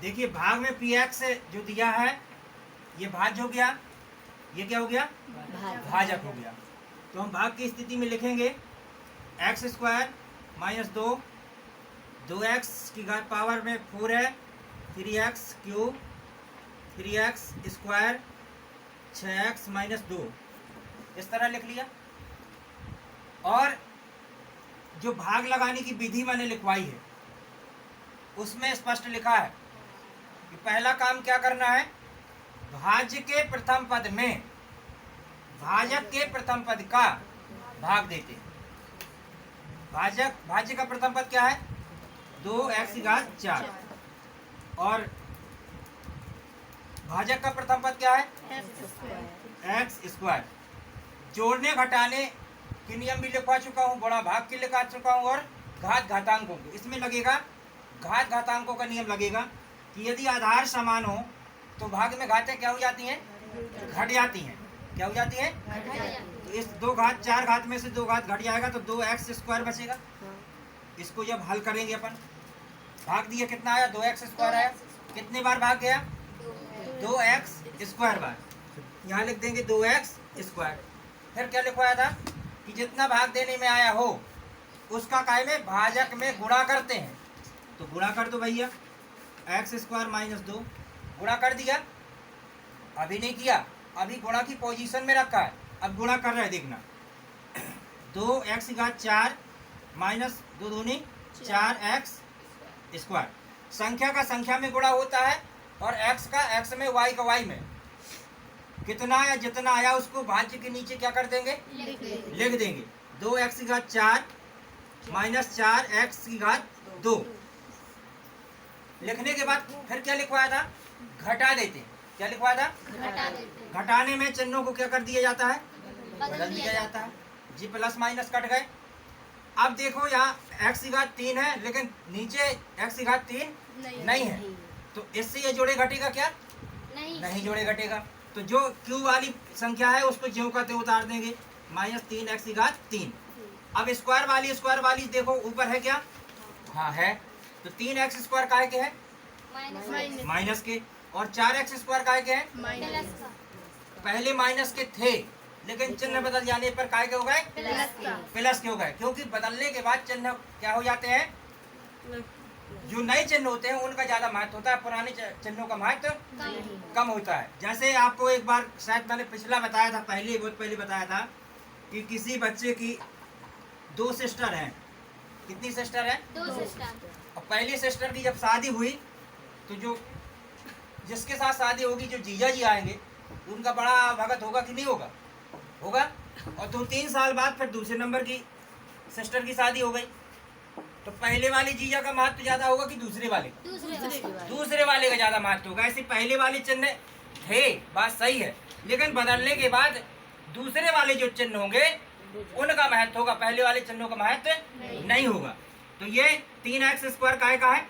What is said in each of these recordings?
देखिए भाग में पी एक्स जो दिया है ये भाज्य हो गया, ये क्या हो गया, भाजक हो गया। तो हम भाग की स्थिति में लिखेंगे एक्स स्क्वायर माइनस 2x की घात पावर में 4 है, 3x cube, 3x square, 6x minus 2, इस तरह लिख लिया। और जो भाग लगाने की विधि मैंने लिखवाई है उसमें स्पष्ट लिखा है कि पहला काम क्या करना है, भाज्य के प्रथम पद में भाजक के प्रथम पद का भाग देते हैं। भाज्य का प्रथम पद क्या है, 2x की घात 4, और भाजक का प्रथम पद क्या है, एक्स स्क्वायर। जोड़ने घटाने के नियम भी लिखवा चुका हूँ, बड़ा भाग के लिखा चुका हूँ, और घात घातांकों के इसमें लगेगा, घात घातांकों का नियम लगेगा कि यदि आधार समान हो तो भाग में घातें क्या हो जाती हैं, घट जाती हैं। क्या हो जाती हैं, तो इस 2 घात 4 घात में से 2 घात घट जाएगा तो 2x स्क्वायर बचेगा। इसको जब हल करेंगे अपन, भाग दिया कितना आया, 2x स्क्वायर आया, कितने बार भाग गया, 2x स्क्वायर बार, यहाँ लिख देंगे 2x स्क्वायर। फिर क्या लिखवाया था कि जितना भाग देने में आया हो उसका काय में भाजक में गुणा करते हैं, तो गुणा कर दो भैया, एक्स स्क्वायर माइनस 2 गुणा कर दिया। अभी नहीं किया, अभी गुणा की पोजीशन में रखा है, अब गुणा कर रहे हैं, देखना 2x की घात 4 माइनस 2 दूनी 4x स्क्वायर। संख्या का संख्या में गुणा होता है और x का x में, y का y में। कितना आया, जितना आया उसको भाज्य के नीचे क्या कर देंगे, लिख देंगे। 2x की घात 4 माइनस 4x की घात 2 लिखने के बाद फिर क्या लिखवाया था, घटा देते हैं। क्या लिखवाया था, घटाने में चिन्हों को क्या कर दिया जाता है, बदल दिया जाता है। जी प्लस माइनस कट गए। अब देखो यहाँ x की घात 3 है लेकिन नीचे x की घात 3 नहीं है, तो इससे ये जोड़े घटेगा क्या, नहीं जोड़े घटेगा। तो जो q वाली संख्या है उसको ज्यों का त्यों उतार देंगे, माइनस 3x की घात 3। अब स्क्वायर वाली देखो ऊपर है क्या, हाँ है, तो 3x स्क्वायर काहे के है, माइनस के, और 4x स्क्वायर काहे के है, पहले माइनस के थे लेकिन चिन्ह बदल जाने पर काहे के हो गए, प्लस के हो गए, क्योंकि बदलने के बाद चिन्ह क्या हो जाते हैं, जो नए चिन्ह होते हैं उनका ज्यादा महत्व होता है, पुराने चिन्हों का महत्व कम होता है। जैसे आपको एक बार शायद मैंने पिछला बताया था, बहुत पहले बताया था कि किसी बच्चे की 2 सिस्टर हैं। कितनी सिस्टर है, 2 सिस्टर। और पहली सिस्टर की जब शादी हुई तो जो जिसके साथ शादी होगी, जो जीजा जी आएंगे, उनका बड़ा भगत होगा कि नहीं होगा, होगा। और 2-3 साल बाद फिर दूसरे नंबर की सिस्टर की शादी हो गई, तो पहले वाले जीजा का महत्व ज्यादा होगा कि दूसरे वाले का, दूसरे वाले का ज्यादा महत्व होगा। ऐसे पहले वाले चिन्ह थे, बात सही है, लेकिन बदलने के बाद दूसरे वाले जो चिन्ह होंगे उनका महत्व होगा, पहले वाले चिन्हों का महत्व नहीं होगा। तो ये 3x स्क्वायर काहे का है,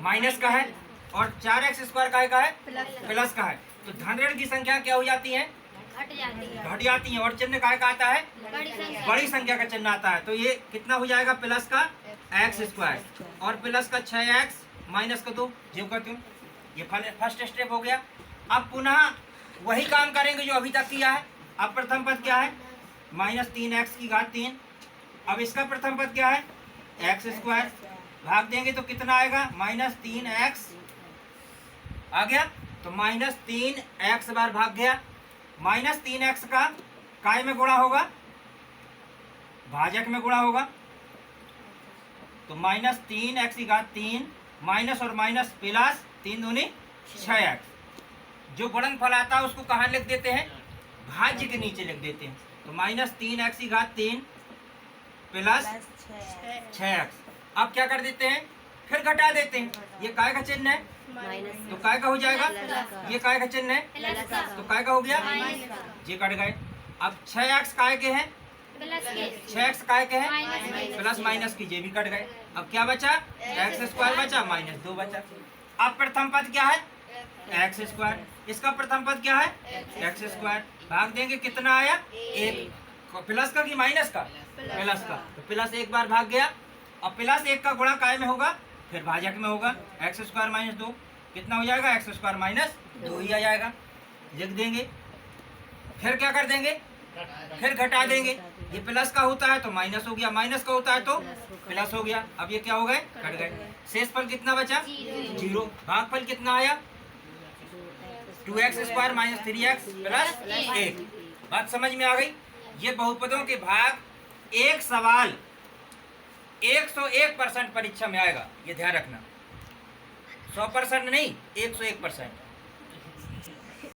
माइनस का है, और 4x स्क्वायर काहे का है, प्लस का है। तो धन ऋण की संख्या क्या हो जाती है, घट जाती है, और चिन्ह काहे का आता है, बड़ी संख्या का चिन्ह आता है। तो ये कितना हो जाएगा, प्लस का एक्स स्क्वायर, और प्लस का 6x माइनस का 2, जो का क्यों। ये फर्स्ट स्टेप हो गया। अब पुनः वही काम करेंगे जो अभी तक किया है। अब प्रथम पद क्या है, माइनस 3x की घात 3। अब इसका प्रथम पद क्या है, एक्स स्क्वायर, भाग देंगे तो कितना आएगा, माइनस 3x आ गया, तो माइनस 3x बार भाग गया। माइनस 3x का काय में गुणा होगा, भाजक में गुणा होगा, तो माइनस 3x की घात 3 माइनस और माइनस प्लस 3 दूनी 6x। जो गुणनफल आता है उसको कहाँ लिख देते हैं, भाज्य के नीचे लिख देते हैं। तो माइनस 3x की घात 3 प्लस 6x। अब क्या कर देते हैं, फिर घटा देते हैं। ये काय का चिन्ह है, तो काय का हो जाएगा, ये काय का चिन्ह है, तो काय का हो गया, ये कट गए। अब 6x काय के हैं, 6x काय के हैं, प्लस माइनस की, ये भी कट गए। अब क्या बचा, एक्स स्क्वायर बचा, माइनस 2 बचा। अब प्रथम पद क्या है, एक्स स्क्वायर, इसका प्रथम पद क्या है, एक्स स्क्वायर, भाग देंगे कितना आया, 1, प्लस का कि माइनस का, प्लस का, तो प्लस 1 बार भाग गया। अब प्लस 1 का गुणा काय में होगा, फिर भाजक में होगा, एक्स स्क्वायर माइनस 2। कितना हो जाएगा, एक्स स्क्वायर माइनस 2 ही आ जाएगा, लिख देंगे। फिर क्या कर देंगे, फिर घटा देंगे। ये प्लस का होता है तो माइनस हो गया, माइनस का होता है तो प्लस हो गया। अब ये क्या हो गए, कट गए। शेष फल कितना बचा, 0। भागफल कितना आया, 2x square minus 3x plus 1। बात समझ में आ गई। ये बहुपदों के भाग एक सवाल 101% परीक्षा में आएगा, ये ध्यान रखना। 100% नहीं, 101%।